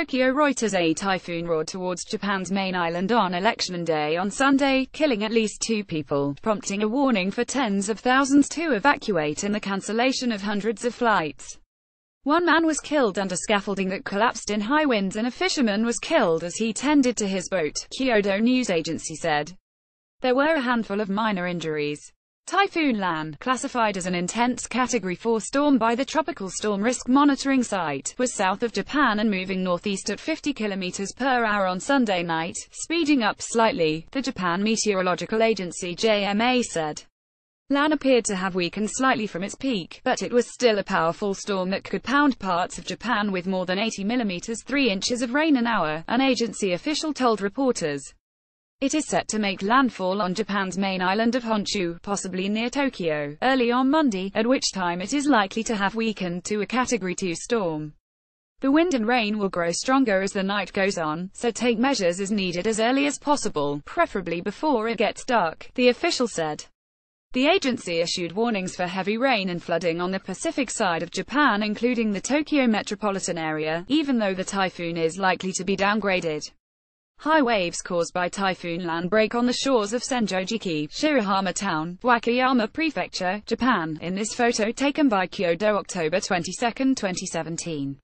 Tokyo. Reuters. A typhoon roared towards Japan's main island on Election Day on Sunday, killing at least 2 people, prompting a warning for tens of thousands to evacuate and the cancellation of hundreds of flights. One man was killed under scaffolding that collapsed in high winds and a fisherman was killed as he tended to his boat, Kyodo news agency said. There were a handful of minor injuries. Typhoon Lan, classified as an intense Category 4 storm by the Tropical Storm Risk Monitoring Site, was south of Japan and moving northeast at 50 km per hour on Sunday night, speeding up slightly, the Japan Meteorological Agency JMA said. Lan appeared to have weakened slightly from its peak, but it was still a powerful storm that could pound parts of Japan with more than 80 mm 3 inches of rain an hour, an agency official told reporters. It is set to make landfall on Japan's main island of Honshu, possibly near Tokyo, early on Monday, at which time it is likely to have weakened to a Category 2 storm. The wind and rain will grow stronger as the night goes on, so take measures as needed as early as possible, preferably before it gets dark, the official said. The agency issued warnings for heavy rain and flooding on the Pacific side of Japan, including the Tokyo metropolitan area, even though the typhoon is likely to be downgraded. High waves caused by Typhoon Lan break on the shores of Senjojiki, Shirahama Town, Wakayama Prefecture, Japan, in this photo taken by Kyodo October 22, 2017.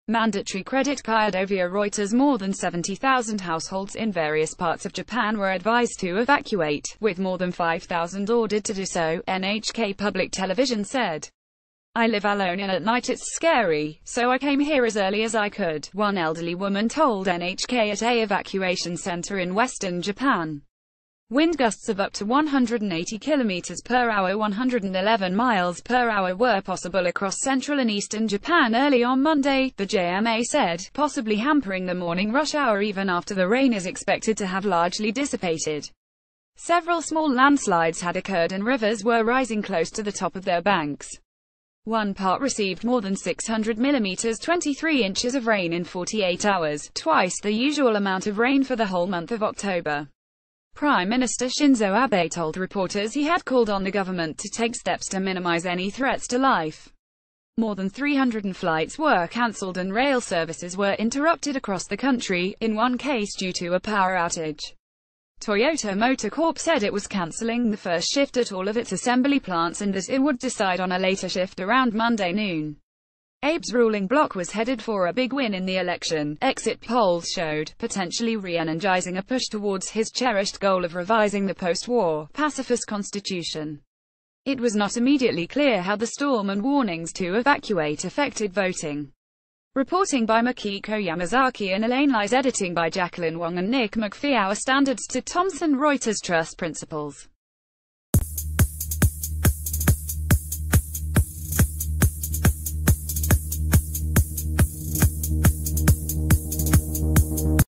Mandatory credit card via Reuters. More than 70,000 households in various parts of Japan were advised to evacuate, with more than 5,000 ordered to do so, NHK Public Television said. I live alone and at night it's scary, so I came here as early as I could, one elderly woman told NHK at a evacuation center in western Japan. Wind gusts of up to 180 km per hour 111 miles per hour were possible across central and eastern Japan early on Monday, the JMA said, possibly hampering the morning rush hour even after the rain is expected to have largely dissipated. Several small landslides had occurred and rivers were rising close to the top of their banks. One part received more than 600 mm 23 inches of rain in 48 hours, twice the usual amount of rain for the whole month of October. Prime Minister Shinzo Abe told reporters he had called on the government to take steps to minimize any threats to life. More than 300 flights were cancelled and rail services were interrupted across the country, in one case due to a power outage. Toyota Motor Corp said it was cancelling the first shift at all of its assembly plants and that it would decide on a later shift around Monday noon. Abe's ruling bloc was headed for a big win in the election, exit polls showed, potentially re-energizing a push towards his cherished goal of revising the post-war, pacifist constitution. It was not immediately clear how the storm and warnings to evacuate affected voting. Reporting by Makiko Yamazaki and Elaine Lies. Editing by Jacqueline Wong and Nick McPhee. Our standards to Thomson Reuters Trust Principles.